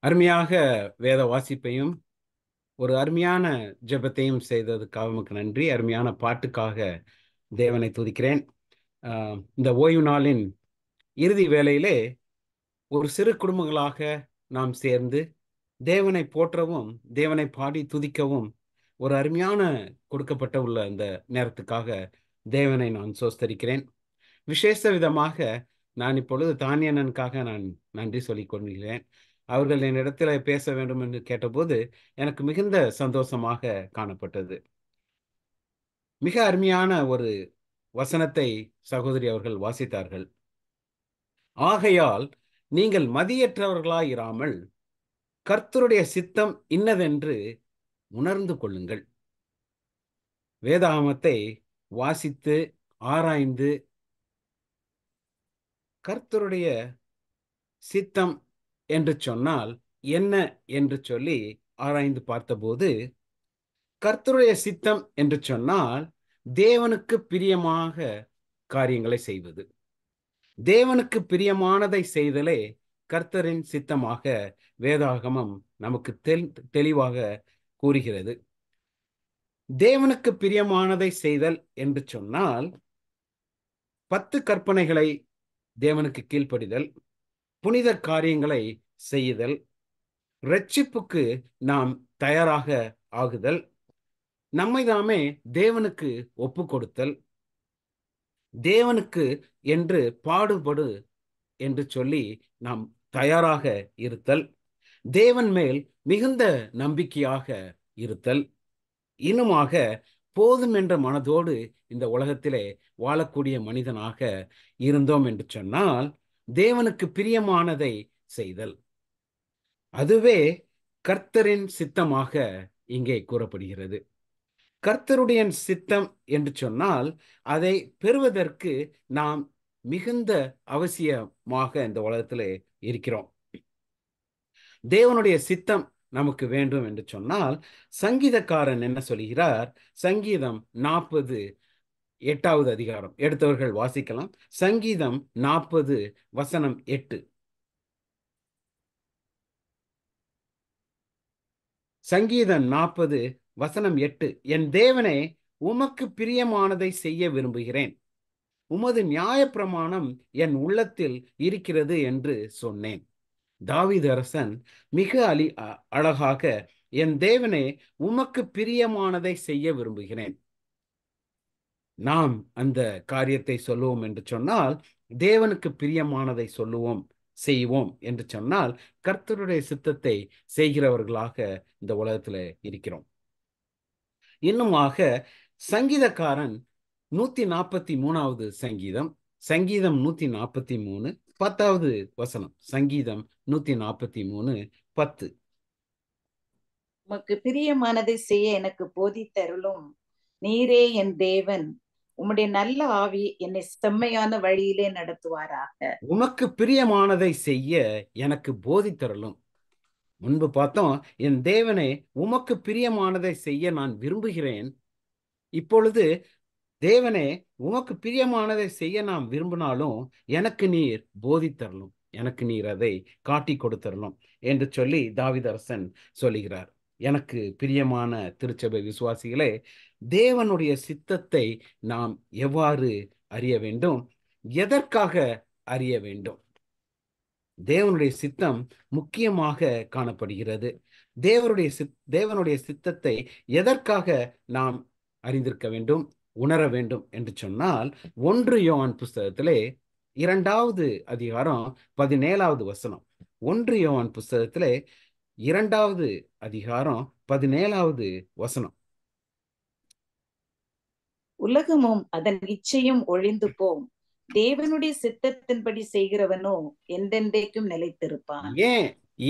அருமையாக வேத வாசிப்பையும் ஒரு அருமையான ஜெபத்தையும் செய்ததுக்காக உமக்கு நன்றி. அருமையான பாட்டுக்காக தேவனை துதிக்கிறேன். இந்த ஓய்வு நாளின் இறுதி வேளையிலே ஒரு சிறு குடும்பங்களாக நாம் சேர்ந்து தேவனை போற்றவும் தேவனை பாடி துதிக்கவும் ஒரு அருமையான கொடுக்கப்பட்ட உள்ள இந்த நேரத்துக்காக தேவனை நான் சோஸ்தரிக்கிறேன். விசேஷ விதமாக நான் இப்பொழுது தானியனனுக்காக நான் நன்றி சொல்லிக் கொள்கிறேன். அவர்கள் என்னிடத்தில் பேச வேண்டும் என்று கேட்டபோது எனக்கு மிகுந்த சந்தோஷமாக காணப்பட்டது. மிக அருமையான ஒரு வசனத்தை சகோதரி அவர்கள் வாசித்தார்கள். ஆகையால் நீங்கள் மதியற்றவர்களாயிராமல் கர்த்தருடைய சித்தம் இன்னதென்று உணர்ந்து கொள்ளுங்கள். வேதாகமத்தை வாசித்து ஆராய்ந்து கர்த்தருடைய சித்தம் என்று சொன்னால் என்ன என்று சொல்லி ஆராய்ந்து பார்த்தபோது, கர்த்தருடைய சித்தம் என்று சொன்னால் தேவனுக்கு பிரியமாக காரியங்களை செய்வது. தேவனுக்கு பிரியமானதை செய்தலே கர்த்தரின் சித்தமாக வேதாகமம் நமக்கு தெளிவாக கூறுகிறது. தேவனுக்கு பிரியமானதை செய்தல் என்று சொன்னால் 10 கற்பனைகளை தேவனுக்கு கீழ்ப்படிதல், புனித காரியங்களை செய்யுதல், இரட்சிப்புக்கு நாம் தயாராக ஆகுதல், நம்மை தாமே தேவனுக்கு ஒப்பு கொடுத்தல், தேவனுக்கு என்று பாடுபடு என்று சொல்லி நாம் தயாராக இருத்தல், தேவன் மேல் மிகுந்த நம்பிக்கையாக இருத்தல், இன்னுமாக போதும் என்ற மனதோடு இந்த உலகத்திலே வாழக்கூடிய மனிதனாக இருந்தோம் என்று சொன்னால் தேவனுக்கு பிரியமானதை செய்தல். அதுவே கர்த்தரின் சித்தமாக இங்கே கூறப்படுகிறது. கர்த்தருடைய சித்தம் என்று சொன்னால் அதை பெறுவதற்கு நாம் மிகுந்த அவசியமாக இந்த உலகத்திலே இருக்கிறோம். தேவனுடைய சித்தம் நமக்கு வேண்டும் என்று சொன்னால் சங்கீதக்காரன் என்ன சொல்கிறார்? சங்கீதம் 40 8வது அதிகாரம் எடுத்தவர்கள் வாசிக்கலாம். சங்கீதம் 40 வசனம் 8. சங்கீதம் 40 வசனம் 8. என் தேவனே, உமக்கு பிரியமானதை செய்ய விரும்புகிறேன், உமது நியாயப்பிரமாணம் என் உள்ளத்தில் இருக்கிறது என்று சொன்னேன். தாவீது அரசன் மிக அழகாக என் தேவனே, உமக்கு பிரியமானதை செய்ய விரும்புகிறேன். நாம் அந்த காரியத்தை சொல்லுவோம் என்று சொன்னால் தேவனுக்கு பிரியமானதை சொல்லுவோம் செய்வோம் என்று சொன்னால் கர்த்தருடைய சித்தத்தை செய்கிறவர்களாக இந்த உலகத்துல இருக்கிறோம். இன்னுமாக சங்கீதக்காரன் 143வது சங்கீதம், சங்கீதம் 143 10வது வசனம். சங்கீதம் 143 10. உமக்கு பிரியமானதை செய்ய எனக்கு போதித்தருளும், நீரே என் தேவன், உம்முடைய நல்ல ஆவி என்னை செம்மையான வழியிலே நடத்துவாராக. உமக்கு பிரியமானதை செய்ய எனக்கு போதித்தருளும். முன்பு பார்த்தோம், என் தேவனே, உமக்கு பிரியமானதை செய்ய நான் விரும்புகிறேன். இப்பொழுது தேவனே, உமக்கு பிரியமானதை செய்ய நான் விரும்பினாலும் எனக்கு நீர் போதித்தரலும், எனக்கு நீர் அதை காட்டி கொடுத்தரலும் என்று சொல்லி தாவீதரசன் சொல்லுகிறார். எனக்கு பிரியமான திருச்சபை விசுவாசிகளே, தேவனுடைய சித்தத்தை நாம் எவ்வாறு அறிய வேண்டும்? எதற்காக அறிய வேண்டும்? தேவனுடைய சித்தம் முக்கியமாக காணப்படுகிறது. தேவனுடைய சித்தத்தை எதற்காக நாம் அறிந்திருக்க வேண்டும், உணர வேண்டும் என்று சொன்னால் 1 யோவான் புஸ்தகத்திலே 2வது அதிகாரம் 17வது வசனம். 1 யோவான் புஸ்தகத்திலே 2வது அதிகாரம் 17வது வசனம். உலகமும் அதன் இச்சையும் ஒழிந்து போம், தேவனுடைய சித்தத்தின்படி செய்கிறவனோ என்றென்றைக்கும் நிலைத்திருப்பான்.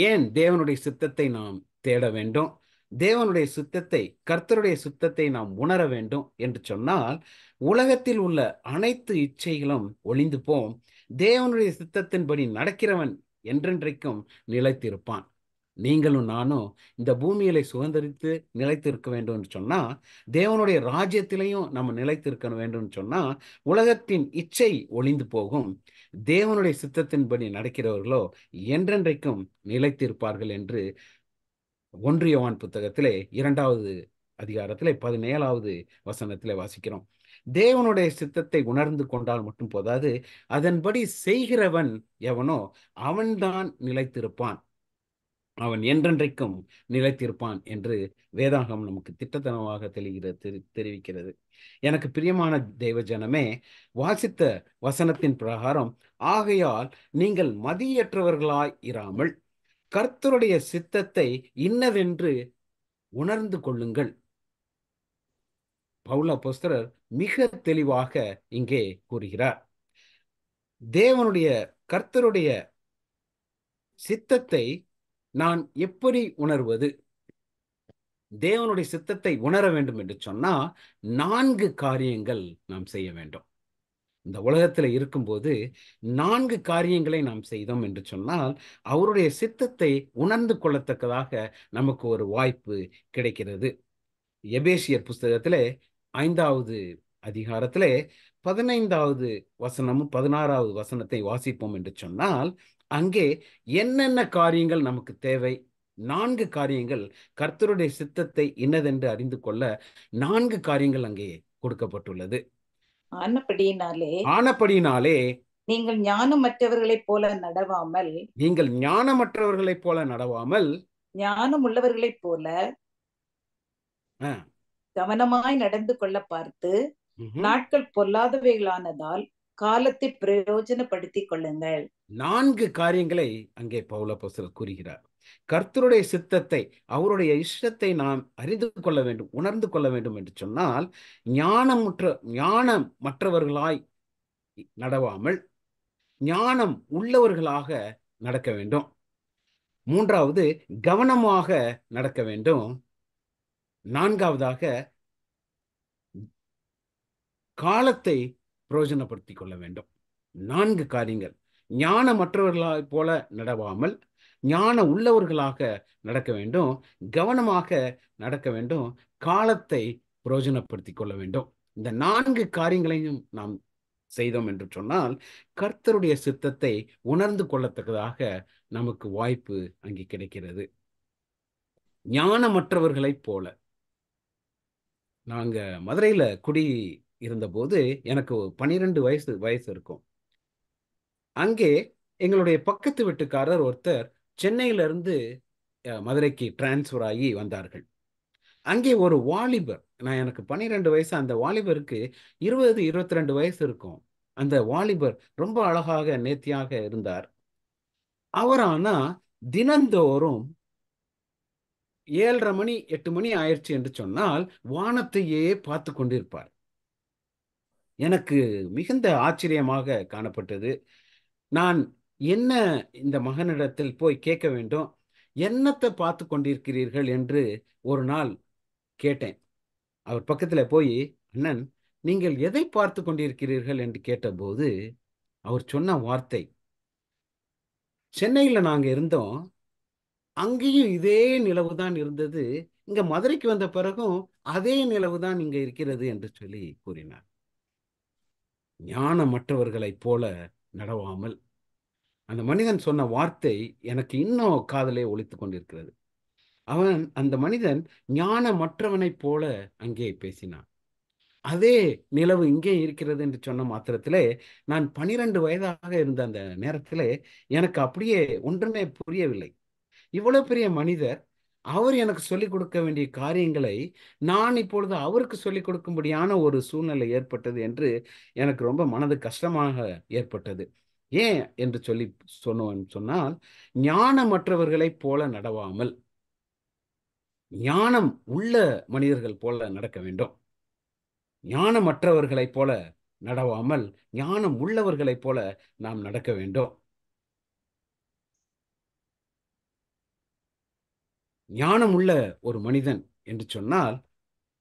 ஏன் தேவனுடைய சித்தத்தை நாம் தேட வேண்டும்? தேவனுடைய சித்தத்தை, கர்த்தருடைய சித்தத்தை நாம் உணர வேண்டும் என்று சொன்னால் உலகத்தில் உள்ள அனைத்து இச்சைகளும் ஒளிந்து போம், தேவனுடைய சித்தத்தின்படி நடக்கிறவன் என்றென்றைக்கும் நிலைத்திருப்பான். நீங்களும் நானும் இந்த பூமியில சுதந்திரித்து நிலைத்திருக்க வேண்டும் என்று சொன்னா, தேவனுடைய ராஜ்யத்திலையும் நம்ம நிலைத்திருக்க வேண்டும் சொன்னா, உலகத்தின் இச்சை ஒளிந்து போகும். தேவனுடைய சித்தத்தின்படி நடக்கிறவர்களோ என்றென்றைக்கும் நிலைத்திருப்பார்கள் என்று 1 யோவான் புத்தகத்திலே 2வது அதிகாரத்திலே 17வது வசனத்திலே வாசிக்கிறோம். தேவனுடைய சித்தத்தை உணர்ந்து கொண்டால் மட்டும் போதாது, அதன்படி செய்கிறவன் எவனோ அவன்தான் நிலைத்திருப்பான், அவன் என்றென்றைக்கும் நிலைத்திருப்பான் என்று வேதாகம் நமக்கு திட்டத்தனமாக தெரிவிக்கிறது. எனக்கு பிரியமான தேவ ஜனமே, வாசித்த வசனத்தின் பிரகாரம், ஆகையால் நீங்கள் மதியற்றவர்களாய் இராமல் கர்த்தருடைய சித்தத்தை இன்னதென்று உணர்ந்து கொள்ளுங்கள். பவுல் அப்போஸ்தலர் மிக தெளிவாக இங்கே கூறுகிறார். கர்த்தருடைய சித்தத்தை நான் எப்படி உணர்வது? தேவனுடைய சித்தத்தை உணர வேண்டும் என்று சொன்னா 4 காரியங்கள் நாம் செய்ய வேண்டும். இந்த உலகத்தில் இருக்கும்போது 4 காரியங்களை நாம் செய்தோம் என்று சொன்னால் அவருடைய சித்தத்தை உணர்ந்து கொள்ளத்தக்கதாக நமக்கு ஒரு வாய்ப்பு கிடைக்கிறது. எபேசியர் புஸ்தகத்திலே 5வது அதிகாரத்திலே 15வது வசனமும் 16வது வசனத்தை வாசிப்போம் என்று சொன்னால், அங்கே என்னென்ன காரியங்கள் நமக்கு தேவை? 4 காரியங்கள், கர்த்தருடைய சித்தத்தை இன்னதென்று அறிந்து கொள்ள 4 காரியங்கள் அங்கே கொடுக்கப்பட்டுள்ளது. ஆனபடியினாலே நீங்கள் ஞானமற்றவர்களைப் போல நடவாமல் ஞானம் உள்ளவர்களைப் போல கவனமாய் நடந்து கொள்ள பார்த்து, நாட்கள் பொல்லாதவைகளானதால் காலத்தை பிரயோஜனப்படுத்திக் கொள்ளுங்கள். 4 காரியங்களை அங்கே பவுல் அப்போஸ்தலர் கூறுகிறார். கர்த்தருடைய சித்தத்தை, அவருடைய இஷ்டத்தை நாம் அறிந்து கொள்ள வேண்டும், உணர்ந்து கொள்ள வேண்டும் என்று சொன்னால் ஞானமற்றவர்களாய் நடவாமல் ஞானம் உள்ளவர்களாக நடக்க வேண்டும். 3வது, கவனமாக நடக்க வேண்டும். 4வதாக, காலத்தை பிரயோஜனப்படுத்திக் கொள்ள வேண்டும். 4 காரியங்கள். ஞானமற்றவர்களாய் போல நடவாமல் ஞான உள்ளவர்களாக நடக்க வேண்டும், கவனமாக நடக்க வேண்டும், காலத்தை பிரயோஜனப்படுத்திக் கொள்ள வேண்டும். இந்த 4 காரியங்களையும் நாம் செய்தோம் என்று சொன்னால் கர்த்தருடைய சித்தத்தை உணர்ந்து கொள்ளத்தக்கதாக நமக்கு வாய்ப்பு அங்கே கிடைக்கிறது. ஞானமற்றவர்களைப் போல, நாங்க மதுரையில குடி இருந்தபோது எனக்கு 12 வயசு இருக்கும். அங்கே எங்களுடைய பக்கத்து வீட்டுக்காரர் ஒருத்தர் சென்னையிலிருந்து மதுரைக்கு டிரான்ஸ்ஃபர் ஆகி வந்தார்கள். அங்கே ஒரு வாலிபர், எனக்கு 12 வயசு, அந்த வாலிபருக்கு 20-22 வயசு இருக்கும். அந்த வாலிபர் ரொம்ப அழகாக நேர்த்தியாக இருந்தார். அவரானா தினந்தோறும் 7:30 மணி 8 மணி ஆயிடுச்சு என்று சொன்னால் வானத்தையே பார்த்து கொண்டிருப்பார். எனக்கு மிகுந்த ஆச்சரியமாக காணப்பட்டது. நான் என்ன இந்த மகனிடத்தில் போய் கேட்க வேண்டும், என்னத்தை பார்த்து கொண்டிருக்கிறீர்கள் என்று ஒரு நாள் கேட்டேன். அவர் பக்கத்தில் போய், அண்ணன், நீங்கள் எதை பார்த்து கொண்டிருக்கிறீர்கள் என்று கேட்டபோது அவர் சொன்ன வார்த்தை, சென்னையில் நாங்கள் இருந்தோம், அங்கேயும் இதே நிலவு தான் இருந்தது, இங்க மதுரைக்கு வந்த பிறகும் அதே நிலவு தான் இங்க இருக்கிறது என்று சொல்லி கூறினார். ஞானமற்றவர்களைப் போல நடவாமல், அந்த மனிதன் சொன்ன வார்த்தை எனக்கு இன்னும் காதலே ஒலித்து கொண்டிருக்கிறது. அந்த மனிதன் ஞானமற்றவனைப் போல அங்கே பேசினான். அதே நிலவு இங்கே இருக்கிறது என்று சொன்ன மாத்திரத்திலே, நான் 12 வயதாக இருந்த அந்த நேரத்திலே எனக்கு அப்படியே ஒன்றுமே புரியவில்லை. இவ்வளவு பெரிய மனிதர், அவர் எனக்கு சொல்லிக் கொடுக்க வேண்டிய காரியங்களை நான் இப்பொழுது அவருக்கு சொல்லிக் கொடுக்கும்படியான ஒரு சூழ்நிலை ஏற்பட்டது என்று எனக்கு ரொம்ப மனது கஷ்டமாக ஏற்பட்டது. ஏன் என்று சொன்னால், ஞானமற்றவர்களைப் போல நடவாமல் ஞானம் உள்ள மனிதர்கள் போல நடக்க வேண்டும். ஞானமற்றவர்களைப் போல நடவாமல் ஞானம் உள்ளவர்களைப் போல நாம் நடக்க வேண்டும். ஞானம் உள்ள ஒரு மனிதன் என்று சொன்னால்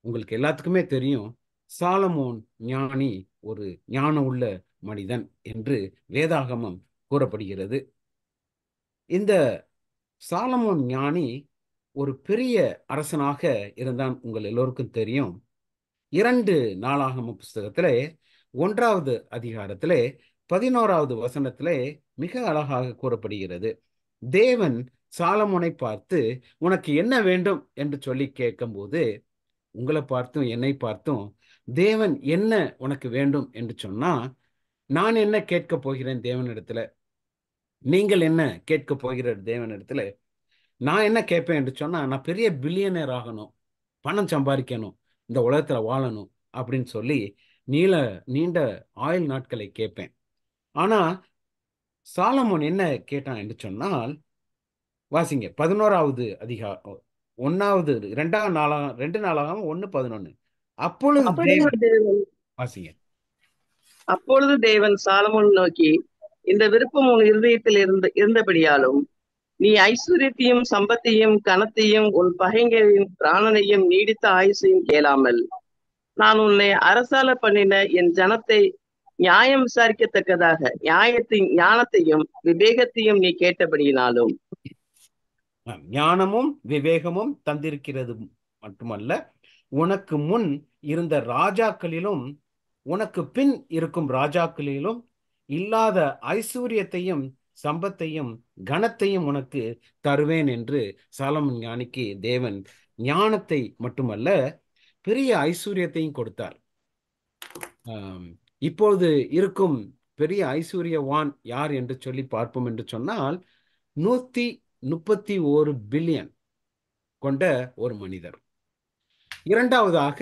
உங்களுக்கு எல்லாத்துக்குமே தெரியும், சாலமோன் ஞானி ஒரு ஞானம் உள்ள மனிதன் என்று வேதாகமம் கூறப்படுகிறது. இந்த சாலமோன் ஞானி ஒரு பெரிய அரசனாக இருந்தான். உங்கள் எல்லோருக்கும் தெரியும். 2 நாளாகம புஸ்தகத்திலே 1வது அதிகாரத்திலே 11வது வசனத்திலே மிக அழகாக கூறப்படுகிறது. தேவன் சாலமோனை பார்த்து உனக்கு என்ன வேண்டும் என்று சொல்லி கேட்கும்போது, உங்களை பார்த்தும் என்னை பார்த்தும் தேவன் என்ன உனக்கு வேண்டும் என்று சொன்னா, நான் என்ன கேட்கப் போகிறேன் தேவனிடத்துல, நீங்கள் என்ன கேட்கப் போகிற தேவனிடத்துல? நான் என்ன கேட்பேன் என்று சொன்னா, நான் பெரிய பில்லியனர் ஆகணும், பணம் சம்பாதிக்கணும், இந்த உலகத்துல வாழணும் அப்படின்னு சொல்லி நீண்ட ஆயுள் நாட்களை கேட்பேன். ஆனா சாலமோன் என்ன கேட்டான் என்று சொன்னால், வாசிங்க 11வது அதிகாரம் 1வது 2 நாளாக 2 நாளாகவும் 1:11. அப்பொழுது அப்பொழுது தேவன் வாசிங்க. அப்பொழுது தேவன் சாலமோன் நோக்கி, இந்த விருப்பம் உன் இருதயத்தில் இருந்தபடியாலும் நீ ஐஸ்வர்யத்தையும் சம்பத்தையும் கனத்தையும் உன் பகைஞரின் பிராணனையும் நீடித்த ஆயுசையும் கேளாமல் நான் உன்னை அரசால பண்ணின என் ஜனத்தை நியாயம் விசாரிக்கத்தக்கதாக ஞானத்தையும் விவேகத்தையும் நீ கேட்டபடியினாலும். ஞானமும் விவேகமும் தந்திருக்கிறது மட்டுமல்ல, உனக்கு முன் இருந்த ராஜாக்களிலும் உனக்கு பின் இருக்கும் ராஜாக்களிலும் இல்லாத ஐஸ்வர்யத்தையும் சம்பத்தையும் கனத்தையும் உனக்கு தருவேன் என்று சாலமோன் ஞானிக்கு தேவன் ஞானத்தை மட்டுமல்ல பெரிய ஐஸ்வர்யத்தையும் கொடுத்தார். இப்பொழுது இருக்கும் பெரிய ஐஸ்வர்யவான் யார் என்று சொல்லி பார்ப்போம் என்று சொன்னால், 131 பில்லியன் கொண்ட ஒரு மனிதர். இரண்டாவதாக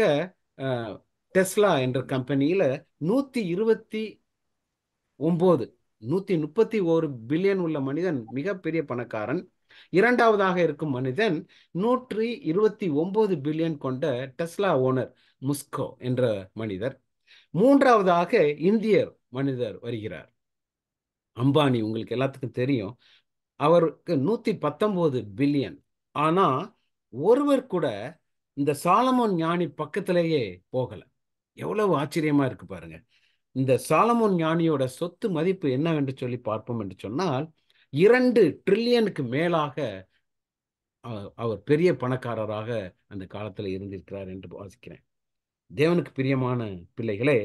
டெஸ்லா என்ற கம்பெனியில 131 பில்லியன் உள்ள மனிதன் மிகப்பெரிய பணக்காரன். இரண்டாவதாக இருக்கும் மனிதன் 129 பில்லியன் கொண்ட டெஸ்லா ஓனர் முஸ்கோ என்ற மனிதர். மூன்றாவதாக இந்தியர் மனிதர் வருகிறார், அம்பானி. உங்களுக்கு எல்லாத்துக்கும் தெரியும், அவருக்கு 119 பில்லியன். ஆனா ஒருவர் கூட இந்த சாலமோன் ஞானி பக்கத்திலேயே போகல. எவ்வளவு ஆச்சரியமா இருக்கு பாருங்க. இந்த சாலமோன் ஞானியோட சொத்து மதிப்பு என்னவென்று சொல்லி பார்ப்போம் என்று சொன்னால், 2 ட்ரில்லியனுக்கு மேலாக அவர் பெரிய பணக்காரராக அந்த காலத்துல இருந்திருக்கிறார் என்று வாசிக்கிறேன். தேவனுக்கு பிரியமான பிள்ளைகளே,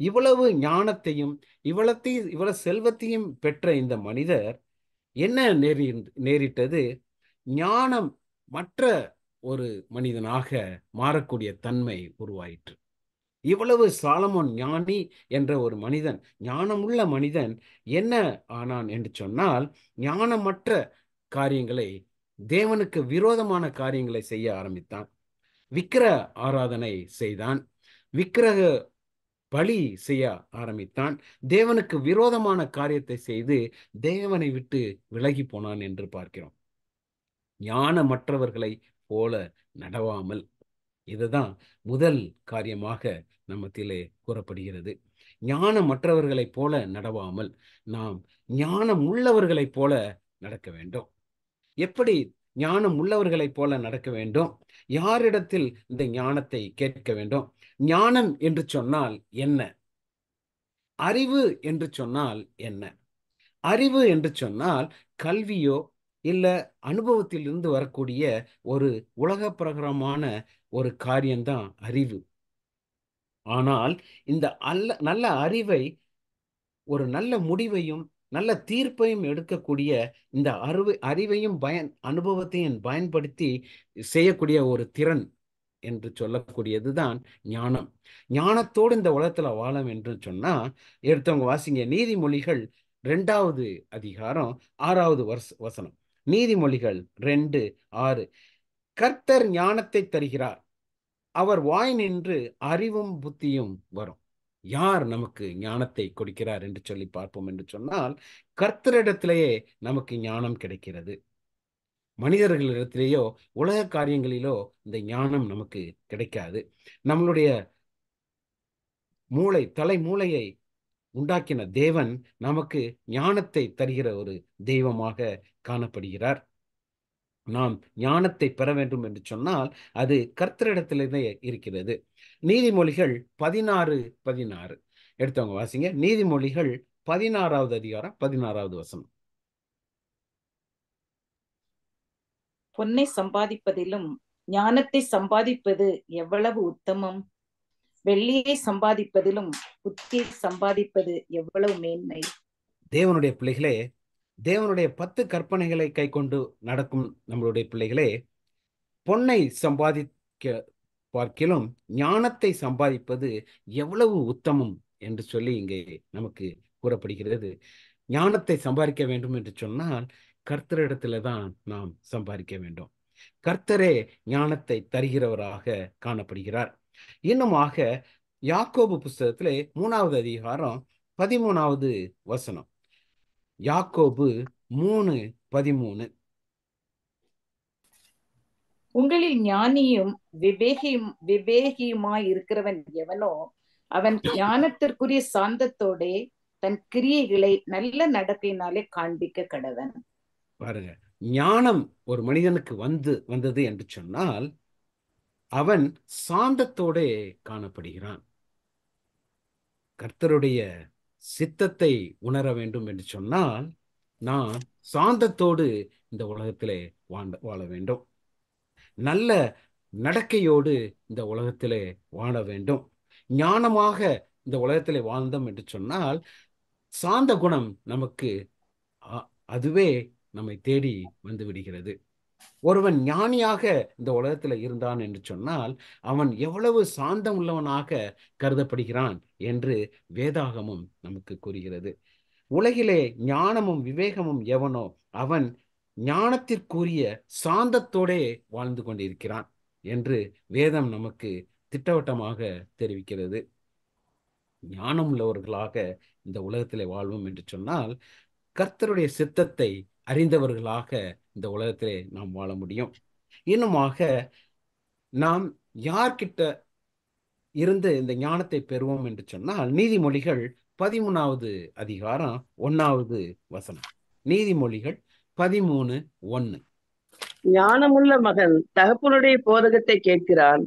இவ்வளவு ஞானத்தையும் இவ்வளவு செல்வத்தையும் பெற்ற இந்த மனிதர் என்ன நேரிட்டது? ஞானம் மற்ற ஒரு மனிதனாக மாறக்கூடிய தன்மை உருவாயிற்று. இவ்வளவு சாலமோன் ஞானி என்ற ஒரு மனிதன், ஞானமுள்ள மனிதன் என்ன ஆனான் என்று சொன்னால், ஞானமற்ற காரியங்களை, தேவனுக்கு விரோதமான காரியங்களை செய்ய ஆரம்பித்தான். விக்கிர ஆராதனை செய்தான், விக்கிரக பலி செய்ய ஆரம்பித்தான், தேவனுக்கு விரோதமான காரியத்தை செய்து தேவனை விட்டு விலகி போனான் என்று பார்க்கிறோம். ஞானமற்றவர்களை போல நடவாமல், இதுதான் முதல் காரியமாக நம்மத்திலே கூறப்படுகிறது. ஞானமற்றவர்களைப் போல நடவாமல் நாம் ஞானம் உள்ளவர்களைப் போல நடக்க வேண்டும். எப்படி ஞானம் உள்ளவர்களைப் போல நடக்க வேண்டும்? யாரிடத்தில் இந்த ஞானத்தை கேட்க வேண்டும்? ஞானம் என்று சொன்னால் என்ன? அறிவு என்று சொன்னால் என்ன? அறிவு என்று சொன்னால் கல்வியோ இல்ல அனுபவத்திலிருந்து வரக்கூடிய ஒரு உலக பிரகாரமான ஒரு காரியம்தான் அறிவு. ஆனால் இந்த நல்ல அறிவை, ஒரு நல்ல முடிவையும் நல்ல தீர்ப்பையும் எடுக்கக்கூடிய இந்த அறிவையும் அனுபவத்தையும் பயன்படுத்தி செய்யக்கூடிய ஒரு திறன் என்று சொல்லக்கூடியதுதான் ஞானம். ஞானத்தோடு இந்த உலகத்துல வாழம் என்று சொன்னா, எடுத்தவங்க வாசிங்க நீதிமொழிகள் 2வது அதிகாரம் 6வது வசனம். நீதிமொழிகள் 2:6. கர்த்தர் ஞானத்தை தருகிறார், அவர் வாய் நின்று அறிவும் புத்தியும் வரும். யார் நமக்கு ஞானத்தை கொடுக்கிறார் என்று சொல்லி பார்ப்போம் என்று சொன்னால், கர்த்தரிடத்திலேயே நமக்கு ஞானம் கிடைக்கிறது. மனிதர்களிடத்திலேயோ உலக காரியங்களிலோ இந்த ஞானம் நமக்கு கிடைக்காது. நம்மளுடைய மூளையை உண்டாக்கின தேவன் நமக்கு ஞானத்தை தருகிற ஒரு தெய்வமாக காணப்படுகிறார். நாம் ஞானத்தை பெற வேண்டும் என்று சொன்னால் அது கர்த்தரிடத்திலே இருக்கிறது. நீதிமொழிகள் 16:16 எடுத்தவங்க வாசிங்க. நீதிமொழிகள் 16வது அதிகாரம் 16வது வசனம். பொன்னை சம்பாதிப்பதிலும் ஞானத்தை சம்பாதிப்பது எவ்வளவு உத்தமம்? வெள்ளியை சம்பாதிப்பதிலும் புத்தியை சம்பாதிப்பது எவ்வளவு மேன்மை? தேவனுடைய பிள்ளைகளே, தேவனுடைய 10 கற்பனைகளை கை கொண்டு நடக்கும் நம்மளுடைய பிள்ளைகளே, பொன்னை சம்பாதிக்க பார்க்கிலும் ஞானத்தை சம்பாதிப்பது எவ்வளவு உத்தமம் என்று சொல்லி இங்கே நமக்கு கூறப்படுகிறது. ஞானத்தை சம்பாதிக்க வேண்டும் என்று சொன்னால் கர்த்தரிடத்துல தான் நாம் சம்பாதிக்க வேண்டும். கர்த்தரே ஞானத்தை தருகிறவராக காணப்படுகிறார். இன்னுமாக யாக்கோபு புஸ்தகத்திலே 3வது அதிகாரம் 13வது வசனம். யாக்கோபு 3:13. உங்களில் ஞானியும் விவேகியுமாய் இருக்கிறவன் எவனோ அவன் ஞானத்திற்குரிய சாந்தத்தோடே தன் கிரியைகளை நல்ல நடக்கையினாலே காண்பிக்க கடவன். பாருங்க, ஞானம் ஒரு மனிதனுக்கு வந்தது என்று சொன்னால் அவன் சாந்தத்தோடே காணப்படுகிறான். கர்த்தருடைய சித்தத்தை உணர வேண்டும் என்று சொன்னால் நாம் சாந்தத்தோடு இந்த உலகத்திலே வாழ வேண்டும். நல்ல நடக்கையோடு இந்த உலகத்திலே வாழ வேண்டும். ஞானமாக இந்த உலகத்திலே வாழ்ந்தோம் என்று சொன்னால் சாந்த குணம் நமக்கு அதுவே நம்மை தேடி வந்து விடுகிறது. ஒருவன் ஞானியாக இந்த உலகத்தில் இருந்தான் என்று சொன்னால் அவன் எவ்வளவு சாந்தம் உள்ளவனாக கருதப்படுகிறான் என்று வேதாகமும் நமக்கு கூறுகிறது. உலகிலே ஞானமும் விவேகமும் எவனோ அவன் ஞானத்திற்குரிய சாந்தத்தோடே வாழ்ந்து கொண்டிருக்கிறான் என்று வேதம் நமக்கு திட்டவட்டமாக தெரிவிக்கிறது. ஞானம் உள்ளவர்களாக இந்த உலகத்திலே வாழ்வோம் என்று சொன்னால் கர்த்தருடைய சித்தத்தை அறிந்தவர்களாக இந்த உலகத்திலே நாம் வாழ முடியும். இன்னுமாக நாம் யார்கிட்ட இருந்து இந்த ஞானத்தை பெறுவோம் என்று சொன்னால் நீதிமொழிகள் 13வது அதிகாரம் 1வது வசனம். நீதிமொழிகள் 13:1. ஞானமுள்ள மகன் தகப்பனுடைய போதகத்தை கேட்கிறான்,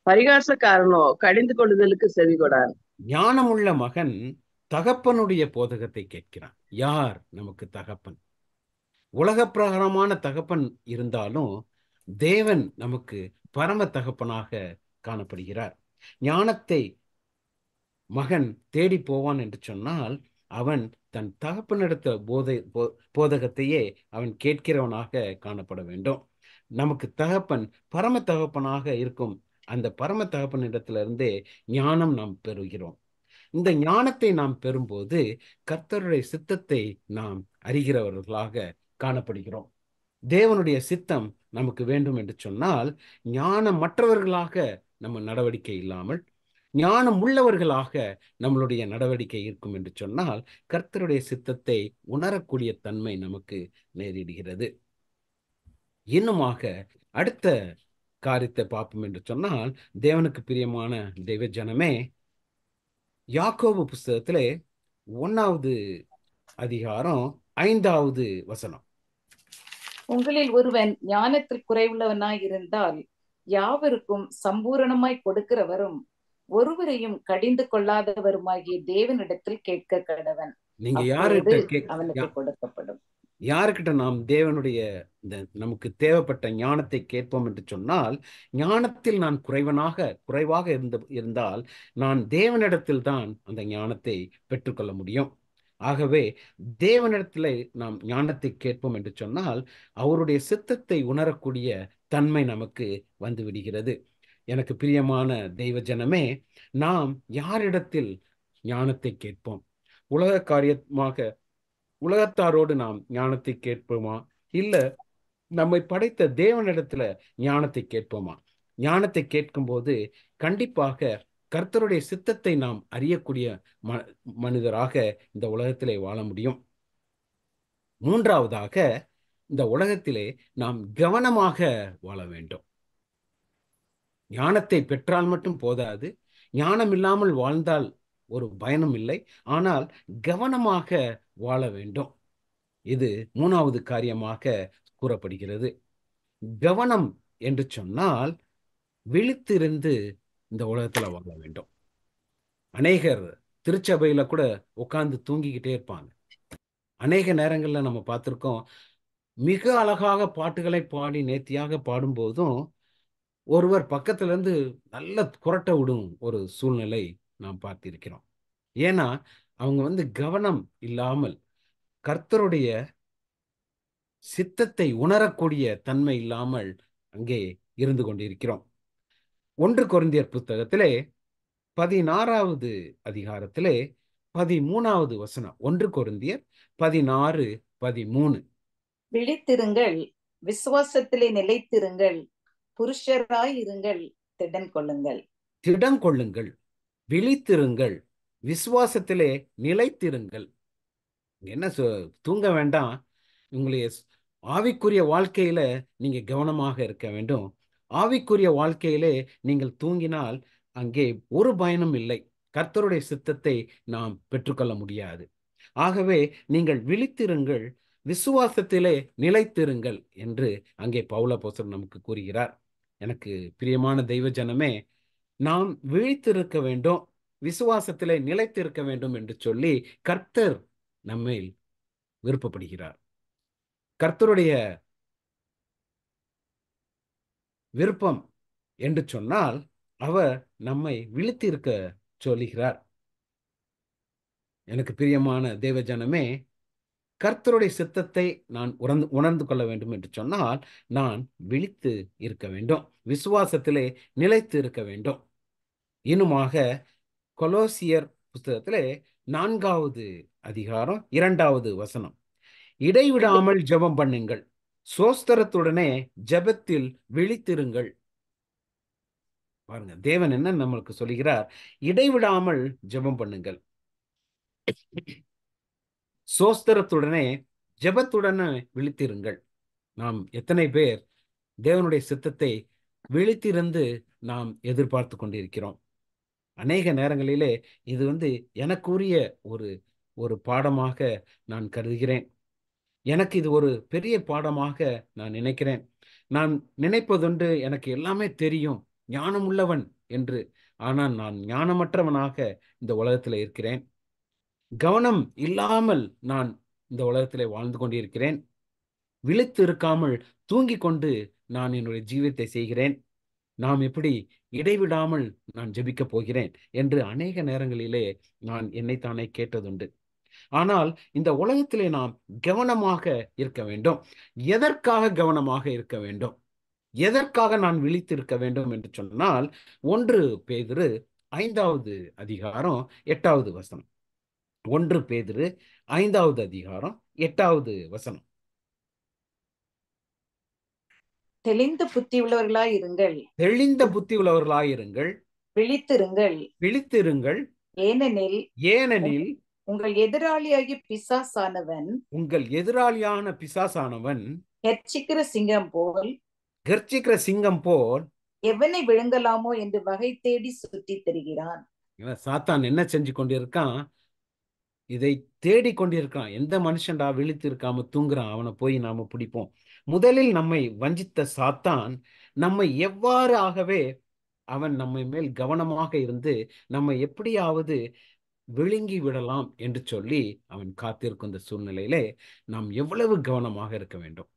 பரிகாசக்காரனோ கடிந்து கொள்ளுதலுக்கு செவிகொடான். ஞானமுள்ள மகன் தகப்பனுடைய போதகத்தை கேட்கிறான். யார் நமக்கு தகப்பன்? உலக பிரகாரமான தகப்பன் இருந்தாலும் தேவன் நமக்கு பரம தகப்பனாக காணப்படுகிறார். ஞானத்தை மகன் தேடி போவான் என்று சொன்னால் அவன் தன் தகப்பனிடத்த போதகத்தையே அவன் கேட்கிறவனாக காணப்பட வேண்டும். நமக்கு தகப்பன் பரம தகப்பனாக இருக்கும் அந்த பரம தகப்பனிடத்திலிருந்தே ஞானம் நாம் பெறுகிறோம். இந்த ஞானத்தை நாம் பெறும்போது கர்த்தருடைய சித்தத்தை நாம் அறிகிறவர்களாக காணப்படுகிறோம். தேவனுடைய சித்தம் நமக்கு வேண்டும் என்று சொன்னால் ஞானம் மற்றவர்களாக நம்ம நடவடிக்கை இல்லாமல் ஞானம் உள்ளவர்களாக நம்மளுடைய நடவடிக்கை இருக்கும் என்று சொன்னால் கர்த்தருடைய சித்தத்தை உணரக்கூடிய தன்மை நமக்கு நேரிடுகிறது. இன்னுமாக அடுத்த காரியத்தை பார்ப்போம் என்று சொன்னால் தேவனுக்கு பிரியமான தெய்வ ஜனமே, யாக்கோபு புஸ்தகத்திலே 1வது அதிகாரம் 5வது வசனம். உங்களில் ஒருவன் ஞானத்தில் குறைவுள்ளவனாய் இருந்தால் யாவருக்கும் சம்பூரணமாய் கொடுக்கிறவரும் ஒருவரையும் கடிந்து கொள்ளாதவருமாகிய தேவனிடத்தில் கேட்க கடவன். நீங்க அவனுக்கு கொடுக்கப்படும். யாருக்கிட்ட நாம் தேவனுடைய நமக்கு தேவைப்பட்ட ஞானத்தை கேட்போம் என்று சொன்னால் ஞானத்தில் நான் குறைவாக இருந்தால் நான் தேவனிடத்தில் தான் அந்த ஞானத்தை பெற்றுக்கொள்ள முடியும். ஆகவே தேவனிடத்தில் நாம் ஞானத்தை கேட்போம் என்று சொன்னால் அவருடைய சித்தத்தை உணரக்கூடிய தன்மை நமக்கு வந்து விடுகிறது. எனக்கு பிரியமான தெய்வ ஜனமே, நாம் யாரிடத்தில் ஞானத்தை கேட்போம்? உலக காரியமாக உலகத்தாரோடு நாம் ஞானத்தை கேட்போமா, இல்ல நம்மை படைத்த தேவனிடத்துல ஞானத்தை கேட்போமா? ஞானத்தை கேட்கும்போது கண்டிப்பாக கர்த்தருடைய சித்தத்தை நாம் அறியக்கூடிய மனிதராக இந்த உலகத்திலே வாழ முடியும். மூன்றாவதாக, இந்த உலகத்திலே நாம் கவனமாக வாழ வேண்டும். ஞானத்தை பெற்றால் மட்டும் போதாது, ஞானம் இல்லாமல் வாழ்ந்தால் ஒரு பயனும் இல்லை. ஆனால் கவனமாக வாழ வேண்டும். இது 3வது காரியமாக கூறப்படுகிறது. கவனம் என்று சொன்னால் விழித்திருந்து இந்த உலகத்துல வாழ வேண்டும். அநேகர் திருச்சபையில கூட உட்கார்ந்து தூங்கிக்கிட்டே இருப்பாங்க. அநேக நேரங்கள்ல நம்ம பார்த்திருக்கோம், மிக அழகாக பாட்டுகளை பாடி நேர்த்தியாக பாடும்போதும் ஒருவர் பக்கத்துல இருந்து நல்ல குரட்ட விடும் ஒரு சூழ்நிலை நாம் பார்த்திருக்கிறோம். ஏன்னா அவங்க கவனம் இல்லாமல் கர்த்தருடைய சித்தத்தை உணரக்கூடிய தன்மை இல்லாமல் அங்கே இருந்து கொண்டிருக்கிறோம். 1 கொரிந்தியர் புத்தகத்திலே 16வது அதிகாரத்திலே 13வது வசனம். 1 கொரிந்தியர் 16:13. விழித்திருங்கள், விசுவாசத்திலே நிலைத்திருங்கள், புருஷராய் இருங்கள், திடன் கொள்ளுங்கள். திடன் கொள்ளுங்கள், விழித்திருங்கள், விசுவாசத்திலே நிலைத்திருங்கள். என்ன தூங்க வேண்டாம். உங்களுடைய ஆவிக்குரிய வாழ்க்கையில நீங்க கவனமாக இருக்க வேண்டும். ஆவிக்குரிய வாழ்க்கையிலே நீங்கள் தூங்கினால் அங்கே ஒரு பயனும் இல்லை. கர்த்தருடைய சித்தத்தை நாம் பெற்றுக்கொள்ள முடியாது. ஆகவே நீங்கள் விழித்திருங்கள், விசுவாசத்திலே நிலைத்திருங்கள் என்று அங்கே பவுலப்போஸ்தலர் நமக்கு கூறுகிறார். எனக்கு பிரியமான தெய்வ ஜனமே, நாம் விழித்திருக்க வேண்டும், விசுவாசத்திலே நிலைத்திருக்க வேண்டும் என்று சொல்லி கர்த்தர் நம்மை விருப்பப்படுகிறார். கர்த்தருடைய விருப்பம் என்று சொன்னால் அவர் நம்மை விழித்திருக்க சொல்லுகிறார். எனக்கு பிரியமான தேவ ஜனமே, கர்த்தருடைய சித்தத்தை நான் உணர்ந்து கொள்ள வேண்டும் என்று சொன்னால் நான் விழித்து இருக்க வேண்டும், விசுவாசத்திலே நிலைத்து இருக்க வேண்டும். இன்னுமாக கொலோசியர் புத்தகத்திலே 4வது அதிகாரம் 2வது வசனம். இடைவிடாமல் ஜெபம் பண்ணுங்கள், சோஸ்தரத்துடனே ஜெபத்தில் விழித்திருங்கள். பாருங்க, தேவன் என்ன நம்மளுக்கு சொல்லுகிறார்? இடைவிடாமல் ஜெபம் பண்ணுங்கள், சோஸ்தரத்துடனே ஜெபத்துடனே விழித்திருங்கள். நாம் எத்தனை பேர் தேவனுடைய சித்தத்தை விழித்திருந்து நாம் எதிர்பார்த்து கொண்டிருக்கிறோம்? அநேக நேரங்களிலே இது எனக்குரிய ஒரு பாடமாக நான் கருதுகிறேன். எனக்கு இது ஒரு பெரிய பாடமாக நான் நினைக்கிறேன். நான் நினைப்பதுண்டு எனக்கு எல்லாமே தெரியும், ஞானம் உள்ளவன் என்று. ஆனால் நான் ஞானமற்றவனாக இந்த உலகத்தில் இருக்கிறேன். கவனம் இல்லாமல் நான் இந்த உலகத்திலே வாழ்ந்து கொண்டிருக்கிறேன். விழித்து இருக்காமல் தூங்கி கொண்டு நான் என்னுடைய ஜீவியத்தை செய்கிறேன். நாம் எப்படி இடைவிடாமல் நான் ஜெபிக்க போகிறேன் என்று அநேக நேரங்களிலே நான் என்னைத்தானே கேட்டதுண்டு. ஆனால் இந்த உலகத்திலே நாம் கவனமாக இருக்க வேண்டும். எதற்காக கவனமாக இருக்க வேண்டும்? எதற்காக நான் விழித்திருக்க வேண்டும் என்று சொன்னால் 1 பேதுரு 5வது அதிகாரம் 8வது வசனம். 1 பேதுரு 5வது அதிகாரம் 8வது வசனம். தெளிந்த புத்தி உள்ளவர்களாய் இருங்கள், தெளிந்த புத்தி உள்ளவர்களாய் இருங்கள், விழித்திருங்கள், விழித்திருங்கள், ஏனெனில் உங்கள் எதிராளியாகிய பிசாசானவன் உங்கள் எதிராளியான பிசாசானவன் கர்ச்சிக்கிற சிங்கம் போல் எவனை விழுங்கலாமோ என்று வகை தேடி சுற்றி திரிகிறான். சாத்தான் என்ன செஞ்சு கொண்டிருக்கான்? இதை தேடி கொண்டிருக்கான். எந்த மனுஷன்டா விழித்து இருக்காம தூங்குறான், அவனை போய் நாம பிடிப்போம். முதலில் நம்மை வஞ்சித்த சாத்தான் நம்மை எவ்வாறு ஆகவே அவன் நம்மை மேல் கவனமாக இருந்து நம்மை எப்படியாவது விழுங்கி விடலாம் என்று சொல்லி அவன் காத்திருக்கும் இந்த சூழ்நிலையிலே நாம் எவ்வளவு கவனமாக இருக்க வேண்டும்.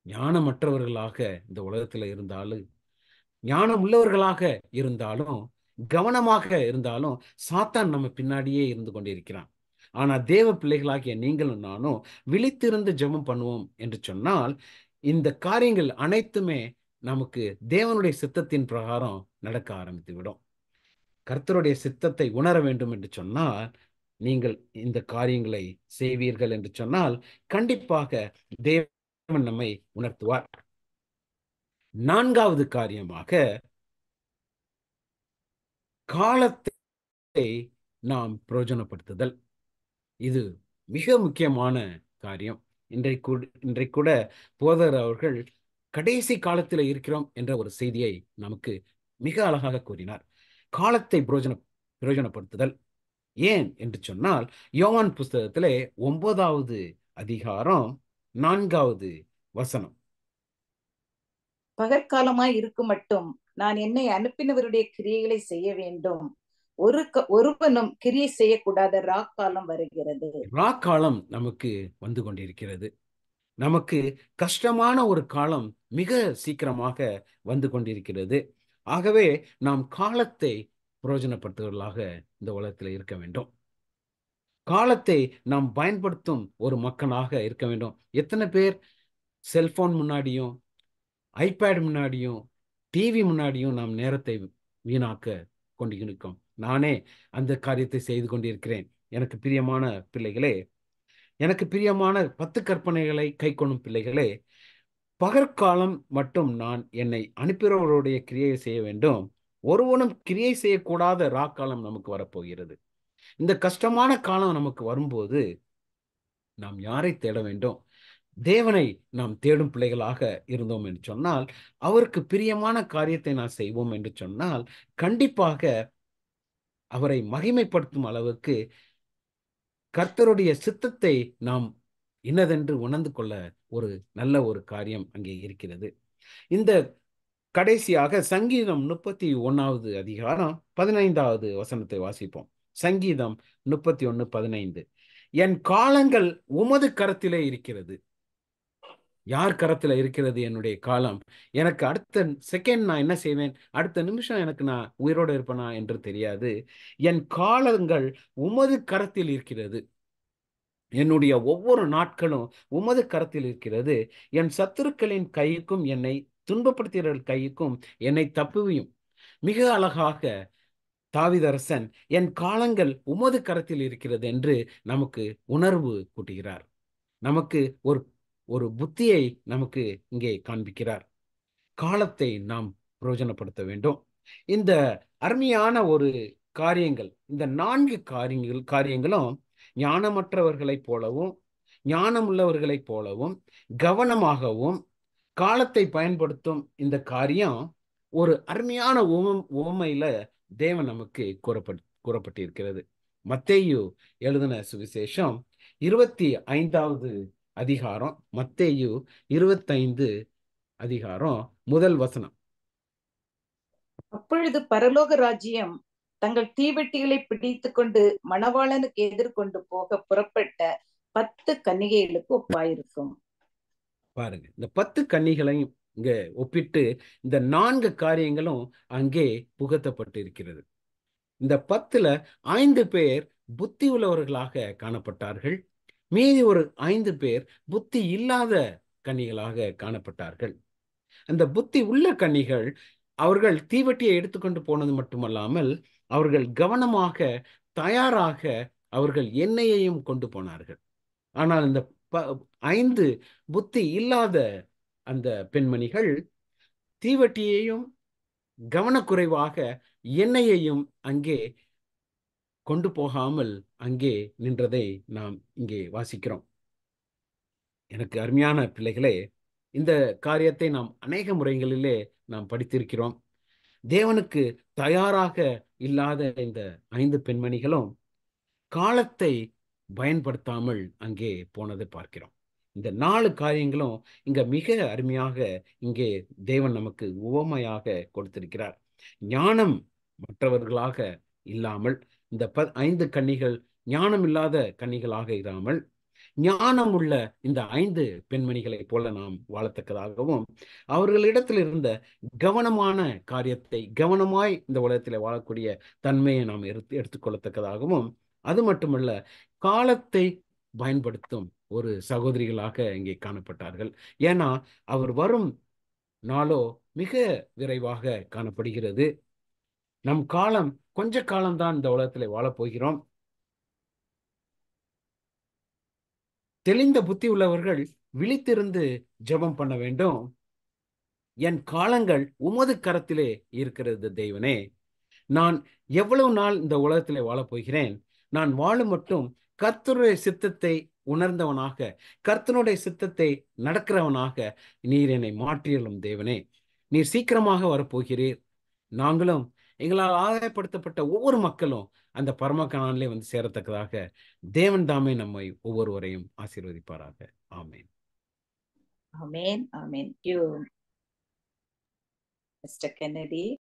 ஞானமற்றவர்களாக இந்த உலகத்துல இருந்தாலும், ஞானம் உள்ளவர்களாக இருந்தாலும், கவனமாக இருந்தாலும் சாத்தான் நம்ம பின்னாடியே இருந்து கொண்டிருக்கிறான். ஆனா தேவ பிள்ளைகளாகிய நீங்களும் நானும் விழித்திருந்து ஜெபம் பண்ணுவோம் என்று சொன்னால் இந்த காரியங்கள் அனைத்துமே நமக்கு தேவனுடைய சித்தத்தின் பிரகாரம் நடக்க ஆரம்பித்து விடும். கர்த்தருடைய சித்தத்தை உணர வேண்டும் என்று சொன்னால் நீங்கள் இந்த காரியங்களை செய்வீர்கள் என்று சொன்னால் கண்டிப்பாக தேவன் நம்மை உணர்த்துவார். 4வது காரியமாக காலத்தை நாம் பிரயோஜனப்படுத்துதல். இது மிக முக்கியமான காரியம். இன்றைக்கு கூட போதர் அவர்கள் கடைசி காலத்தில் இருக்கிறோம் என்ற ஒரு செய்தியை நமக்கு மிக அழகாக கூறினார். காலத்தை பிரயோஜனப்படுத்துதல் ஏன் என்று சொன்னால் யோவான் புஸ்தகத்திலே 9வது அதிகாரம் 4வது வசனம். பகற்காலமாய் இருக்கும் மட்டும் நான் என்னை அனுப்பினவருடைய கிரியைகளை செய்ய வேண்டும், ஒருவனும் கிரியை செய்யக்கூடாத ராக்காலம் வருகிறது. ராக்காலம் நமக்கு வந்து கொண்டிருக்கிறது. நமக்கு கஷ்டமான ஒரு காலம் மிக சீக்கிரமாக வந்து கொண்டிருக்கிறது. ஆகவே நாம் காலத்தை பிரயோஜனப்படுத்துவர்களாக இந்த உலகத்தில் இருக்க வேண்டும். காலத்தை நாம் பயன்படுத்தும் ஒரு மக்களாக இருக்க வேண்டும். எத்தனை பேர் செல்போன் முன்னாடியும் ஐபேட் முன்னாடியும் டிவி முன்னாடியும் நாம் நேரத்தை வீணாக்க கொண்டிருக்கோம். நானே அந்த காரியத்தை செய்து கொண்டிருக்கிறேன். எனக்கு பிரியமான பிள்ளைகளே, எனக்கு பிரியமான 10 கற்பனைகளை கை கொள்ளும் பிள்ளைகளே, பகற்காலம் மட்டும் நான் என்னை அனுப்பியவருடைய கிரியை செய்ய வேண்டும். ஒருவனும் கிரியை செய்யக்கூடாத ராக்காலம் நமக்கு வரப்போகிறது. இந்த கஷ்டமான காலம் நமக்கு வரும்போது நாம் யாரை தேட வேண்டும்? தேவனை நாம் தேடும் பிள்ளைகளாக இருந்தோம் என்று சொன்னால், அவருக்கு பிரியமான காரியத்தை நாம் செய்வோம் என்று சொன்னால், கண்டிப்பாக அவரை மகிமைப்படுத்தும் அளவுக்கு கர்த்தருடைய சித்தத்தை நாம் இன்னதென்று உணர்ந்து கொள்ள ஒரு நல்ல ஒரு காரியம் அங்கே இருக்கிறது. இந்த கடைசியாக சங்கீதம் 31வது அதிகாரம் 15வது வசனத்தை வாசிப்போம். சங்கீதம் 31:15. என் காலங்கள் உமது கரத்திலே இருக்கிறது. யார் கரத்துல இருக்கிறது என்னுடைய காலம்? எனக்கு அடுத்த செகண்ட் நான் என்ன செய்வேன், அடுத்த நிமிஷம் எனக்கு நான் உயிரோடு இருப்பேனா என்று தெரியாது. என் காலங்கள் உமது கரத்தில் இருக்கிறது. என்னுடைய ஒவ்வொரு நாட்களும் உமது கரத்தில் இருக்கிறது. என் சத்துருக்களின் கைக்கும் என்னை துன்பப்படுத்துகிறவர்கள் கைக்கும் என்னை தப்புவியும். மிக அழகாக தாவீதரசன் என் காலங்கள் உமது கரத்தில் இருக்கிறது என்று நமக்கு உணர்வு கூட்டுகிறார். நமக்கு ஒரு ஒரு புத்தியை நமக்கு இங்கே காண்பிக்கிறார். காலத்தை நாம் பிரயோஜனப்படுத்த வேண்டும். இந்த அருமையான ஒரு காரியங்கள், இந்த 4 காரியங்களும் ஞானமற்றவர்களைப் போலவும் ஞானம் உள்ளவர்களைப் போலவும் கவனமாகவும் காலத்தை பயன்படுத்தும் இந்த காரியம் ஒரு அருமையான உவமையில தேவன் நமக்கு கூறப்பட்டிருக்கிறது. மத்தேயு எழுதின சுவிசேஷம் 25வது அதிகாரம், மத்தேயு 25 அதிகாரம் 1 வசனம். அப்பொழுது பரலோக ராஜ்யம் தங்கள் தீவெட்டிகளை பிடித்துக் கொண்டு மணவாளனுக்கு எதிர்கொண்டு போக புறப்பட்ட 10 கன்னிகைகளுக்கு ஒப்பாயிருக்கும். பாருங்க, இந்த 10 கன்னிகளையும் இங்க ஒப்பிட்டு இந்த 4 காரியங்களும் அங்கே புகத்தப்பட்டு இருக்கிறது. இந்த 10ல 5 பேர் புத்தி உள்ளவர்களாக காணப்பட்டார்கள். மீதி ஒரு 5 பேர் புத்தி இல்லாத கன்னிகளாக காணப்பட்டார்கள். அந்த புத்தி உள்ள கன்னிகள் அவர்கள் தீவட்டியை எடுத்துக்கொண்டு போனது மட்டுமல்லாமல் அவர்கள் கவனமாக தயாராக அவர்கள் எண்ணெயையும் கொண்டு போனார்கள். ஆனால் இந்த 5 புத்தி இல்லாத அந்த பெண்மணிகள் தீவட்டியையும் கவனக்குறைவாக எண்ணெயையும் அங்கே கொண்டு போகாமல் அங்கே நின்றதை நாம் இங்கே வாசிக்கிறோம். எனக்கு அருமையான பிள்ளைகளே, இந்த காரியத்தை நாம் அநேக முறைகளிலே நாம் படித்திருக்கிறோம். தேவனுக்கு தயாராக இல்லாத இந்த 5 பெண்மணிகளும் காலத்தை பயன்படுத்தாமல் அங்கே போனதை பார்க்கிறோம். இந்த 4 காரியங்களும் இங்க மிக அருமையாக இங்கே தேவன் நமக்கு உவமையாக கொடுத்திருக்கிறார். ஞானம் மற்றவர்களாக இல்லாமல் இந்த 5 கன்னிகள் ஞானம் இல்லாத கன்னிகளாக இராமல் ஞானம் உள்ள இந்த 5 பெண்மணிகளை போல நாம் வாழத்தக்கதாகவும் அவர்களிடத்தில் இருந்த கவனமான காரியத்தை கவனமாய் இந்த உலகத்தில் வாழக்கூடிய தன்மையை நாம் எடுத்துக்கொள்ளத்தக்கதாகவும், அது மட்டுமல்ல காலத்தை பயன்படுத்தும் ஒரு சகோதரிகளாக இங்கே காணப்பட்டார்கள். ஏன்னா அவர் வரும் நாளோ மிக விரைவாக காணப்படுகிறது. நம் காலம் கொஞ்ச காலம்தான் இந்த உலகத்தில் வாழப்போகிறோம். தெளிந்த புத்தி உள்ளவர்கள் விழித்திருந்து ஜெபம் பண்ண வேண்டும். என் காலங்கள் உமது கரத்திலே இருக்கிறது தேவனே. நான் எவ்வளவு நாள் இந்த உலகத்திலே வாழப்போகிறேன்? நான் வாழும் மட்டும் கர்த்தருடைய சித்தத்தை உணர்ந்தவனாக, கர்த்தனுடைய சித்தத்தை நடக்கிறவனாக நீர் என்னை மாற்றியலும் தேவனே. நீர் சீக்கிரமாக வரப்போகிறீர். நாங்களும் எங்களால் ஆதாயப்படுத்தப்பட்ட ஒவ்வொரு மக்களும் அந்த பரமகானானிலே வந்து சேரத்தக்கதாக தேவன் தாமே நம்மை ஒவ்வொருவரையும் ஆசீர்வதிப்பாராக. ஆமேன். ஆமேன். ஆமேன். Mister Kennedy.